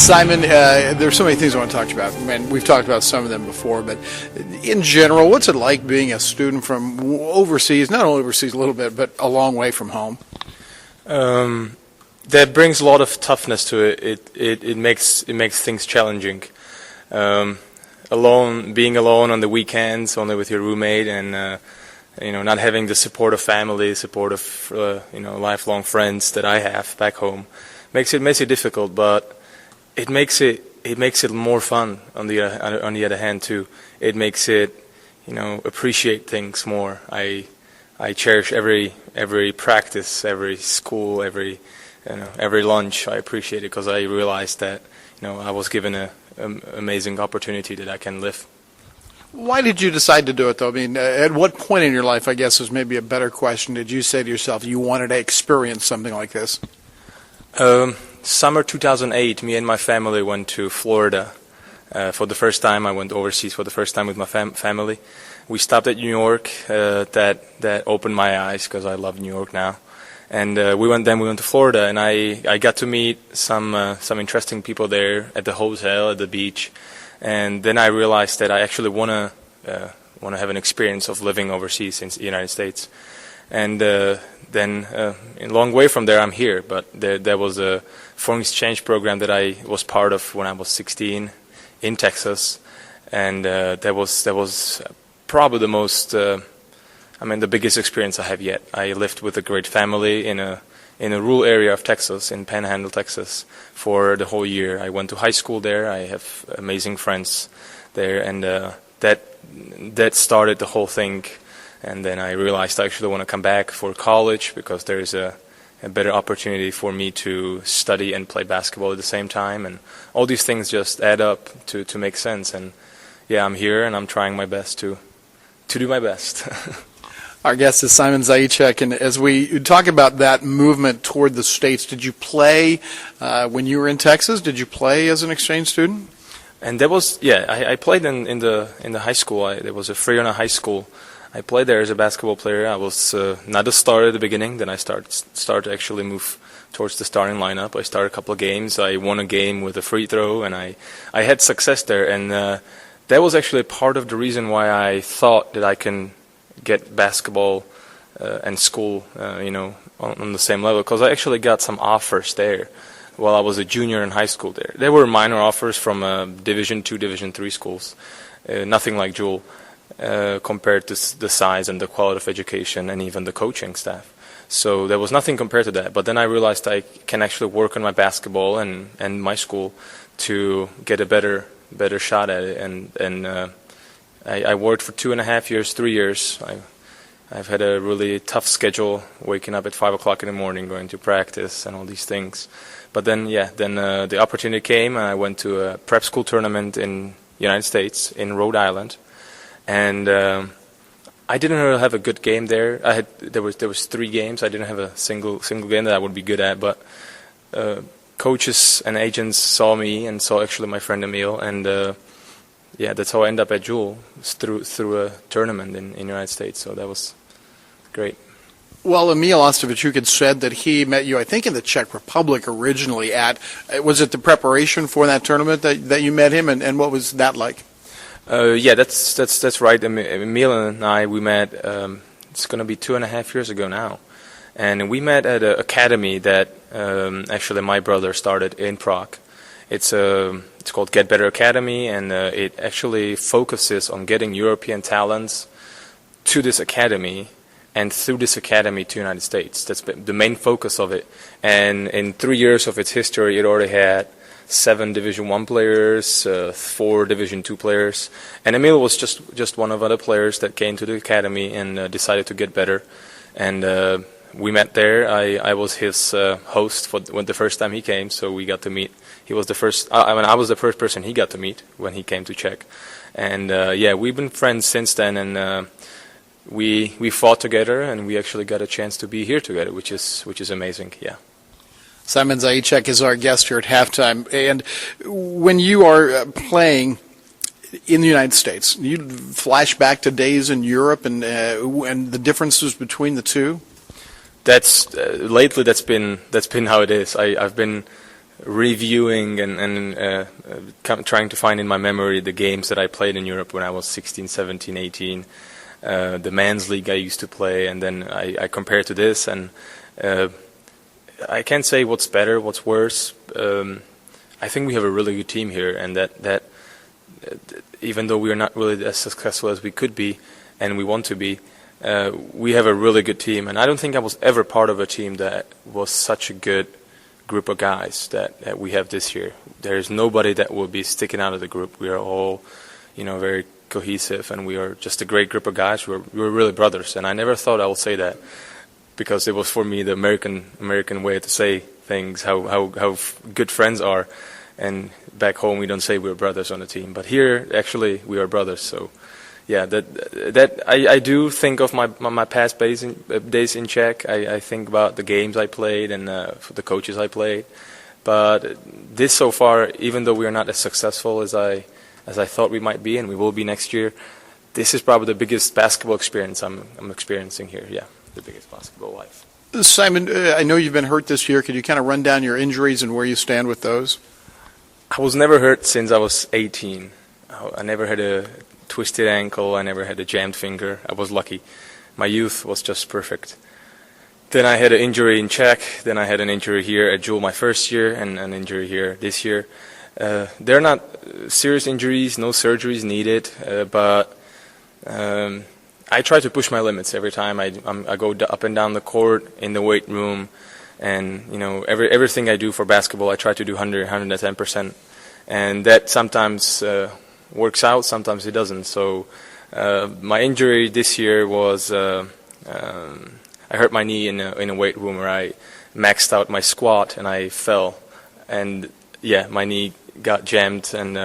Simon, there's so many things I want to talk to you about, and we've talked about some of them before, but in general, what's it like being a student from overseas, not only overseas a little bit, but a long way from home? That brings a lot of toughness to it. It makes things challenging. Being alone on the weekends, only with your roommate, and not having the support of family, support of lifelong friends that I have back home, makes it difficult. But it makes it more fun. On the other hand, too, it makes it appreciate things more. I cherish every practice, every school, every lunch. I appreciate it because I realized that I was given an amazing opportunity that I can live. Why did you decide to do it, though? I mean, at what point in your life, I guess is maybe a better question, did you say to yourself you wanted to experience something like this? Summer 2008, me and my family went to Florida for the first time. I went overseas for the first time with my family. We stopped at New York. That opened my eyes because I love New York now. And we went to Florida, and I got to meet some interesting people there at the hotel, at the beach. And then I realized that I actually want to have an experience of living overseas in the United States. And then a long way from there, I'm here. But there was a foreign exchange program that I was part of when I was 16 in Texas, and that was probably the most, the biggest experience I have yet. I lived with a great family in a rural area of Texas, in Panhandle, Texas, for the whole year. I went to high school there. I have amazing friends there, and that started the whole thing. And then I realized I actually want to come back for college because there is a better opportunity for me to study and play basketball at the same time. And all these things just add up to make sense. And yeah, I'm here and I'm trying my best to do my best. Our guest is Simon Zajicek, and as we talk about that movement toward the States, did you play when you were in Texas? Did you play as an exchange student? And that was, I played in the high school. There was a Freona high school. I played there as a basketball player. I was not a starter at the beginning. Then I started to actually move towards the starting lineup. I started a couple of games. I won a game with a free throw, and I had success there. And that was actually part of the reason why I thought that I can get basketball and school, on the same level. Because I actually got some offers there while I was a junior in high school there. There were minor offers from Division II, Division III schools. Nothing like Jewel. Compared to the size and the quality of education and even the coaching staff. So there was nothing compared to that. But then I realized I can actually work on my basketball and my school to get a better shot at it. And I worked for 2.5 years, 3 years. I've had a really tough schedule, waking up at 5 o'clock in the morning, going to practice and all these things. But then, the opportunity came, and I went to a prep school tournament in the United States, in Rhode Island. And I didn't really have a good game there. There was 3 games. I didn't have a single game that I would be good at. But coaches and agents saw me and saw actually my friend Emil, and that's how I ended up at Jewel, through a tournament in the United States. So that was great. Well, Emil Ostavichuk had said that he met you, I think, in the Czech Republic originally. Was it the preparation for that tournament that you met him, and what was that like? That's right. Emil and I, we met, it's going to be 2.5 years ago now. And we met at an academy that actually my brother started in Prague. It's called Get Better Academy, and it actually focuses on getting European talents to this academy and through this academy to the United States. That's the main focus of it. And in 3 years of its history, it already had 7 Division I players, 4 Division II players, and Emil was just one of other players that came to the academy and decided to get better. And we met there. I was his host when the first time he came, so we got to meet. He was the first. I was the first person he got to meet when he came to Czech. And we've been friends since then, and we fought together, and we actually got a chance to be here together, which is amazing. Yeah. Simon Zajicek is our guest here at halftime. And when you are playing in the United States, you flash back to days in Europe and the differences between the two? Lately that's been how it is. I've been reviewing and trying to find in my memory the games that I played in Europe when I was 16, 17, 18, the men's league I used to play, and then I compare to this, and I can't say what's better, what's worse. I think we have a really good team here, and that even though we are not really as successful as we could be and we want to be, we have a really good team, and I don't think I was ever part of a team that was such a good group of guys that we have this year. There's nobody that will be sticking out of the group. We are all, very cohesive, and we are just a great group of guys. We're really brothers, and I never thought I would say that, because it was for me the American way to say things, how good friends are, and back home we don't say we're brothers on the team, but here actually we are brothers. So yeah, that I do think of my past days in Czech. I think about the games I played and the coaches I played, but this so far, even though we are not as successful as I thought we might be, and we will be next year, this is probably the biggest basketball experience I'm experiencing here. Yeah, the biggest basketball life. Simon, I know you've been hurt this year. Could you kind of run down your injuries and where you stand with those? I was never hurt since I was 18. I never had a twisted ankle. I never had a jammed finger. I was lucky. My youth was just perfect. Then I had an injury in Czech. Then I had an injury here at Jewel my first year, and an injury here this year. They're not serious injuries, no surgeries needed, but I try to push my limits every time I go up and down the court, in the weight room, and everything I do for basketball I try to do 110%, and that sometimes works out, sometimes it doesn't. So my injury this year was I hurt my knee in a weight room where I maxed out my squat and I fell, and yeah, my knee got jammed, and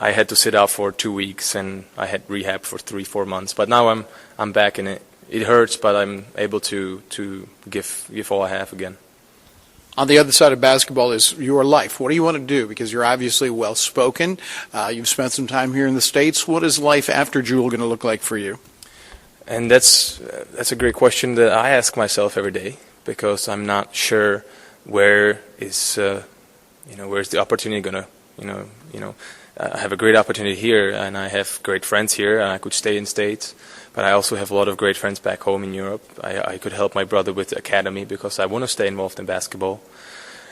I had to sit out for 2 weeks, and I had rehab for 3-4 months. But now I'm back in it. It hurts, but I'm able to give all I have again. On the other side of basketball is your life. What do you want to do? Because you're obviously well-spoken. You've spent some time here in the States. What is life after Jewel going to look like for you? And that's a great question that I ask myself every day, because I'm not sure where is where's the opportunity going to I have a great opportunity here, and I have great friends here, and I could stay in States. But I also have a lot of great friends back home in Europe. I could help my brother with the academy because I want to stay involved in basketball.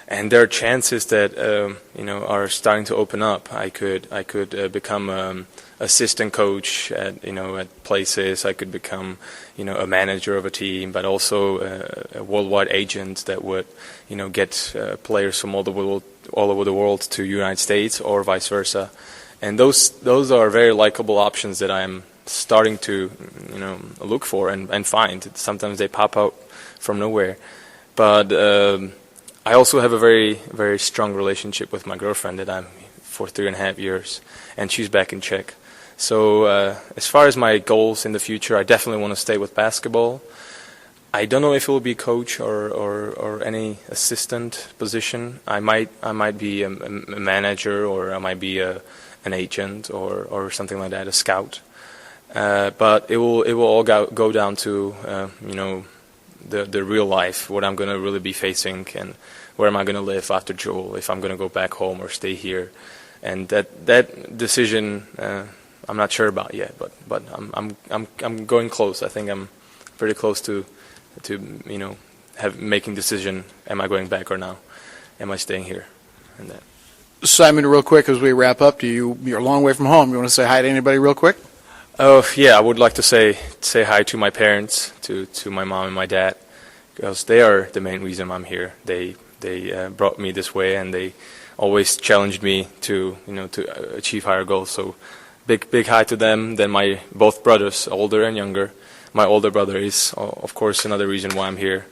And there are chances that are starting to open up. I could become assistant coach at places. I could become a manager of a team, but also a worldwide agent that would get players from all over the world to United States or vice versa. And those are very likable options that I'm starting to look for and find. Sometimes they pop out from nowhere, but I also have a very, very strong relationship with my girlfriend that I'm for 3.5 years, and she's back in Czech. So as far as my goals in the future, I definitely want to stay with basketball. I don't know if it will be coach or any assistant position. I might be a manager, or I might be an agent or something like that, a scout. But it will all go down to the real life, what I'm going to really be facing, and where am I going to live after Jewel, if I'm going to go back home or stay here. And that decision I'm not sure about yet, but I'm going close. I think I'm pretty close to making decision. Am I going back or now? Am I staying here? And that. Simon, real quick as we wrap up, you're a long way from home. You want to say hi to anybody real quick? Oh yeah, I would like to say hi to my parents, to my mom and my dad, because they are the main reason I'm here. They brought me this way, and they always challenged me to achieve higher goals. So big hi to them. Then my both brothers, older and younger. My older brother is of course another reason why I'm here,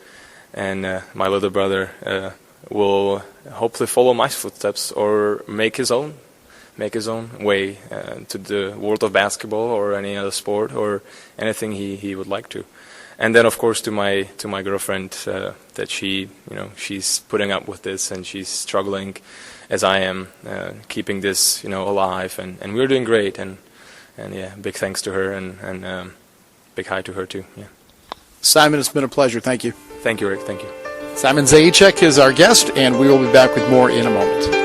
and my little brother will hopefully follow my footsteps or make his own way to the world of basketball or any other sport or anything he would like to. And then of course to my girlfriend, that she's putting up with this, and she's struggling as I am, keeping this alive, and we're doing great, and yeah, big thanks to her, and big hi to her too. Yeah. Simon, it's been a pleasure. Thank you. Thank you, Rick. Thank you. Simon Zajicek is our guest, and we will be back with more in a moment.